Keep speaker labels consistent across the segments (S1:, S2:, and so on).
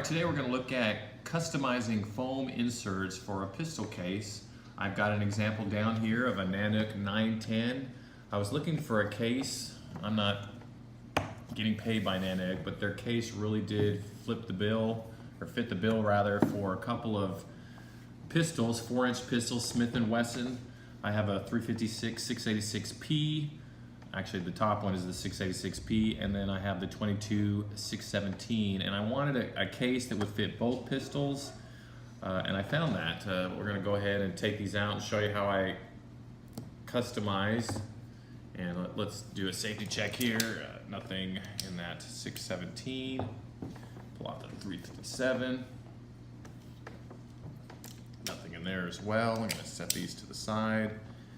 S1: Today we're going to look at customizing foam inserts for a pistol case. I've got an example down here of a Nanuk 910. I was looking for a case. I'm not getting paid by Nanuk, but their case really did flip the bill, or fit the bill rather, for a couple of pistols, 4-inch pistols, Smith and Wesson. I have a 356 686P. Actually, the top one is the 686P, and then I have the 22 617. And I wanted a case that would fit both pistols, and I found that. We're going to go ahead and take these out and show you how I customized. And let's do a safety check here. Nothing in that 617. Pull out the 357. Nothing in there as well. I'm going to set these to the side.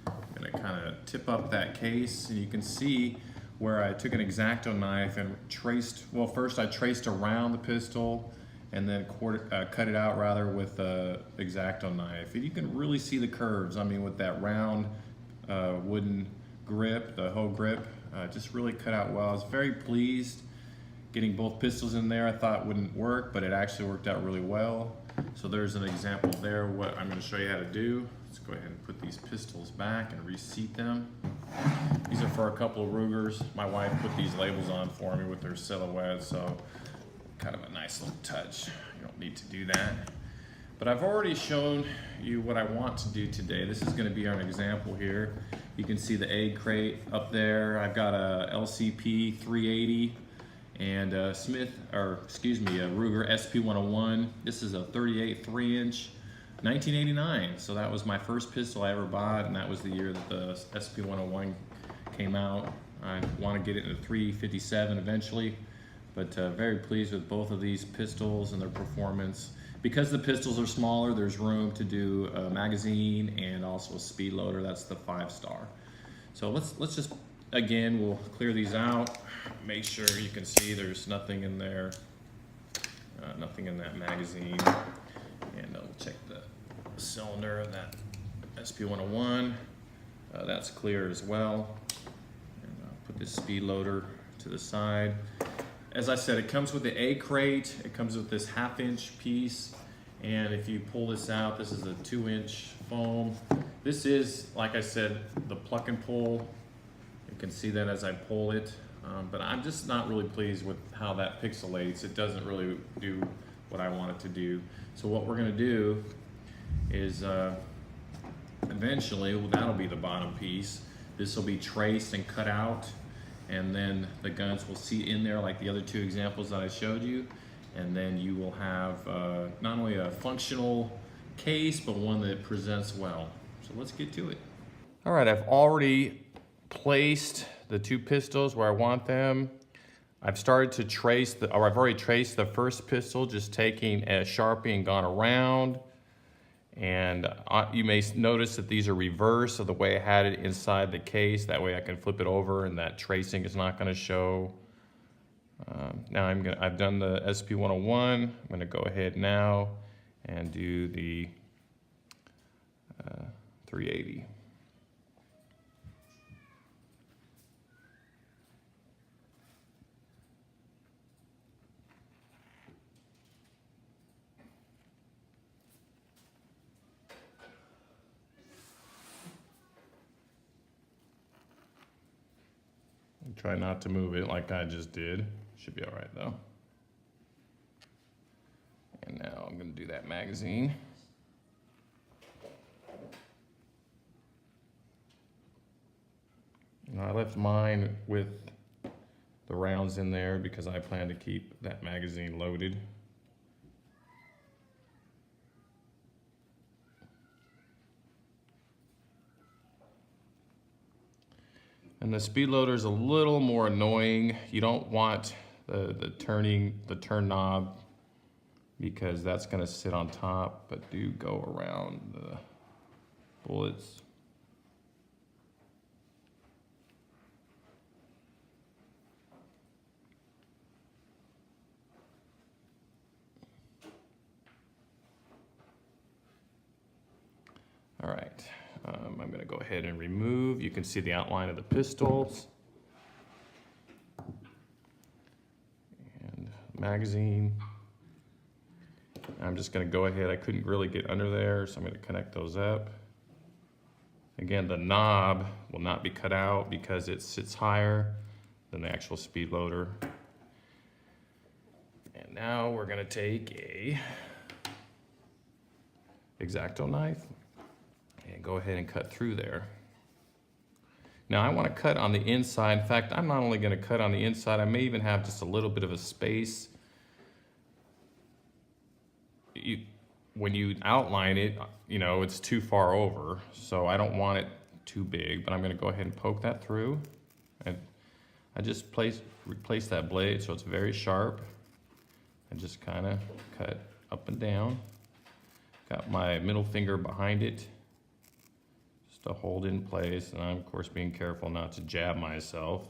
S1: I'm going to kind of tip up that case, and you can see where I took an X-Acto knife and traced, well, first I traced around the pistol and then cut it out rather with a X-Acto knife. And you can really see the curves. I mean, with that round wooden grip, the hoe grip, just really cut out well. I was very pleased getting both pistols in there. I thought it wouldn't work, but it actually worked out really well. So there's an example there, what I'm going to show you how to do. Let's go ahead and put these pistols back and reseat them. These are for a couple of Rugers. My wife put these labels on for me with their silhouette, so kind of a nice little touch. You don't need to do that. But I've already shown you what I want to do today. This is going to be an example here. You can see the egg crate up there. I've got a LCP 380 and a Ruger SP101. This is a 38 3-inch 1989. So that was my first pistol I ever bought, and that was the year that the SP101 came out. I want to get it in a 357 eventually, but very pleased with both of these pistols and their performance. Because the pistols are smaller, there's room to do a magazine and also a speed loader. That's the 5-star. So let's just, again, we'll clear these out. Make sure you can see there's nothing in there, nothing in that magazine. And we'll check the cylinder of that SP101. That's clear as well. And I'll put this speed loader to the side. As I said, it comes with the A crate. It comes with this 1/2-inch piece. And if you pull this out, this is a 2-inch foam. This is, like I said, the pluck and pull. You can see that as I pull it. But I'm just not really pleased with how that pixelates. It doesn't really do what I want it to do. So what we're going to do is eventually, well, that'll be the bottom piece. This will be traced and cut out, and then the guns will seat in there like the other two examples that I showed you. And then you will have not only a functional case, but one that presents well. So let's get to it. All right, I've already placed the two pistols where I want them. I've started to trace, I've already traced the first pistol, just taking a Sharpie and gone around. And you may notice that these are reverse of the way I had it inside the case. That way I can flip it over and that tracing is not gonna show. Now I've done the SP101. I'm gonna go ahead now and do the 380. Try not to move it like I just did. Should be all right though. And now I'm going to do that magazine. Now I left mine with the rounds in there because I plan to keep that magazine loaded. And the speed loader is a little more annoying. You don't want the turn knob because that's gonna sit on top, but do go around the bullets. All right. I'm going to go ahead and remove. You can see the outline of the pistols. And magazine. I'm just gonna go ahead, I couldn't really get under there, so I'm gonna connect those up. Again, the knob will not be cut out because it sits higher than the actual speed loader. And now we're gonna take a X-Acto knife and go ahead and cut through there. Now I want to cut on the inside. In fact, I'm not only going to cut on the inside, I may even have just a little bit of a space. When you outline it, you know, it's too far over, so I don't want it too big, but I'm going to go ahead and poke that through. And I just replace that blade so it's very sharp, and just kind of cut up and down. Got my middle finger behind it just to hold in place, and I'm of course being careful not to jab myself.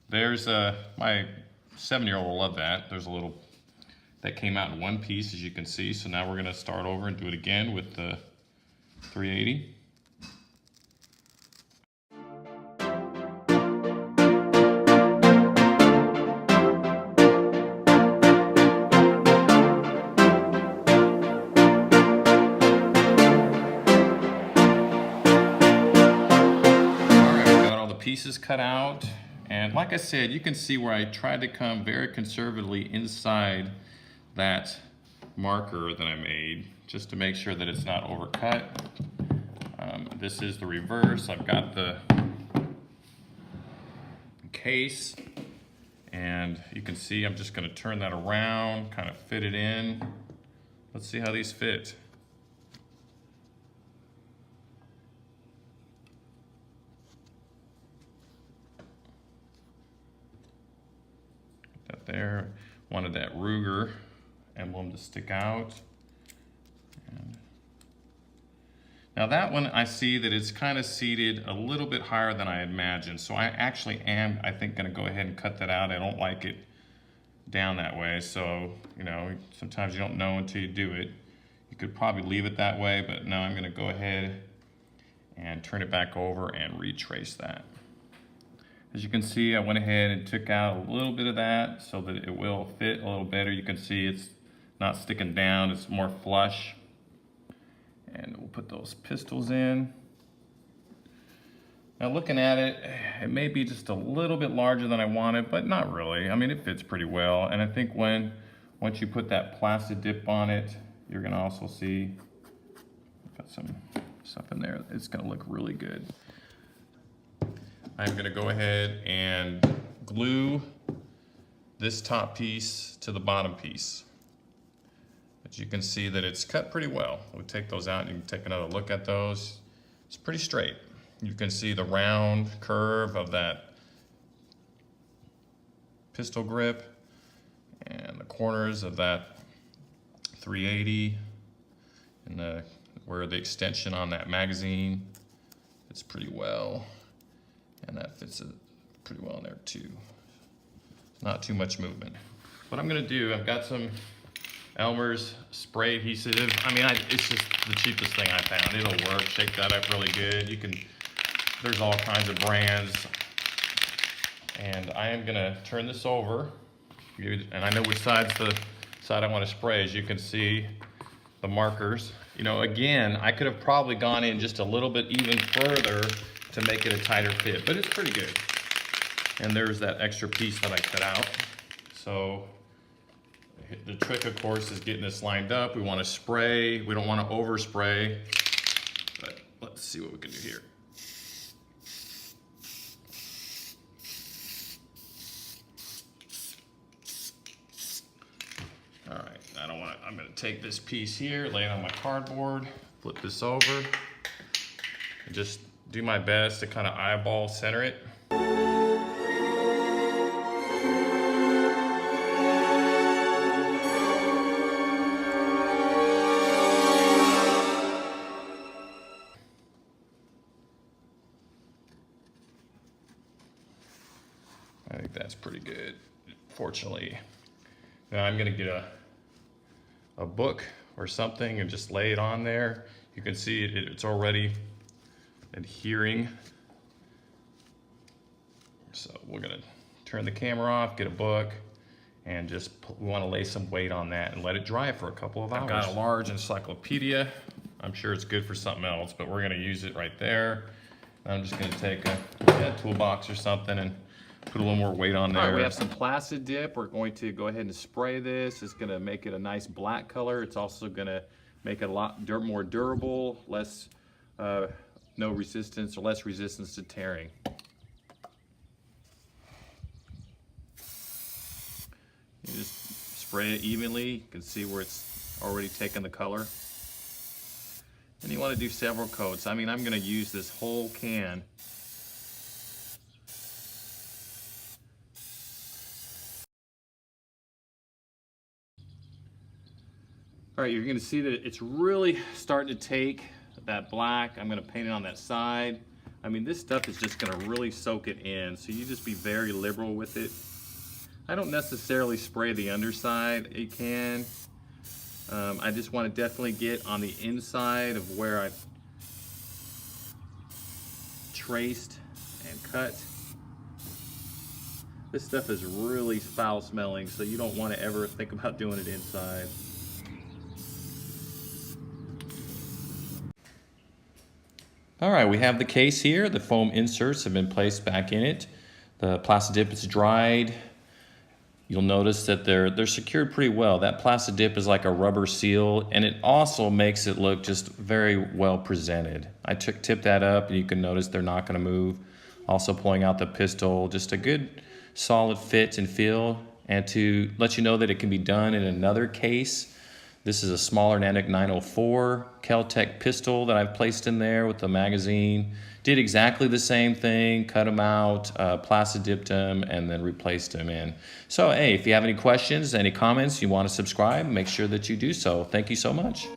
S1: There's my 7-year-old will love that. There's a little that came out in one piece, as you can see. So now we're going to start over and do it again with the 380. Pieces cut out, and like I said, you can see where I tried to come very conservatively inside that marker that I made just to make sure that it's not overcut. This is the reverse. I've got the case, and you can see I'm just going to turn that around, kind of fit it in. Let's see how these fit. There, wanted that Ruger emblem to stick out. And now that one, I see that it's kind of seated a little bit higher than I imagined. So I actually am, I think, gonna go ahead and cut that out. I don't like it down that way. So, you know, sometimes you don't know until you do it. You could probably leave it that way, but now I'm gonna go ahead and turn it back over and retrace that. As you can see, I went ahead and took out a little bit of that so that it will fit a little better. You can see it's not sticking down, it's more flush. And we'll put those pistols in. Now looking at it, it may be just a little bit larger than I wanted, but not really. I mean, it fits pretty well. And I think once you put that plastic dip on it, you're gonna also see, got some stuff in there, it's gonna look really good. I'm gonna go ahead and glue this top piece to the bottom piece. But you can see that it's cut pretty well. We'll take those out and you can take another look at those. It's pretty straight. You can see the round curve of that pistol grip and the corners of that 380 and where the extension on that magazine fits pretty well. And that fits it pretty well in there too. Not too much movement. What I'm gonna do, I've got some Elmer's spray adhesive. I mean, it's just the cheapest thing I found. It'll work, shake that up really good. There's all kinds of brands. And I am gonna turn this over. And I know which side's the side I wanna spray. As you can see, the markers. You know, again, I could have probably gone in just a little bit even further to make it a tighter fit, but it's pretty good. And there's that extra piece that I cut out. So the trick, of course, is getting this lined up. We want to spray. We don't want to overspray, but let's see what we can do here. All right, I'm going to take this piece here, lay it on my cardboard, flip this over, and just do my best to kind of eyeball center it. I think that's pretty good. Fortunately, now I'm gonna get a book or something and just lay it on there. You can see it's already adhering. So we're gonna turn the camera off, get a book, and just we want to lay some weight on that and let it dry for a couple of hours. I've got a large encyclopedia. I'm sure it's good for something else, but we're gonna use it right there. I'm just gonna take a toolbox or something and put a little more weight on there. All right, we have some Plasti Dip. We're going to go ahead and spray this. It's gonna make it a nice black color. It's also gonna make it a lot more durable, less, no resistance or less resistance to tearing. You just spray it evenly. You can see where it's already taken the color. And you want to do several coats. I mean, I'm going to use this whole can. All right, you're going to see that it's really starting to take that black. I'm going to paint it on that side. I mean, this stuff is just going to really soak it in. So you just be very liberal with it. I don't necessarily spray the underside. You can. I just want to definitely get on the inside of where I traced and cut. This stuff is really foul smelling, so you don't want to ever think about doing it inside. All right, we have the case here. The foam inserts have been placed back in it. The Plasti Dip is dried. You'll notice that they're secured pretty well. That Plasti Dip is like a rubber seal, and it also makes it look just very well presented. I tipped that up, and you can notice they're not going to move. Also pulling out the pistol, just a good solid fit and feel. And to let you know that it can be done in another case, this is a smaller Nanuk 904 KelTec pistol that I've placed in there with the magazine. Did exactly the same thing, cut them out, Plasti Dipped them, and then replaced them in. So, hey, if you have any questions, any comments, you want to subscribe, make sure that you do so. Thank you so much.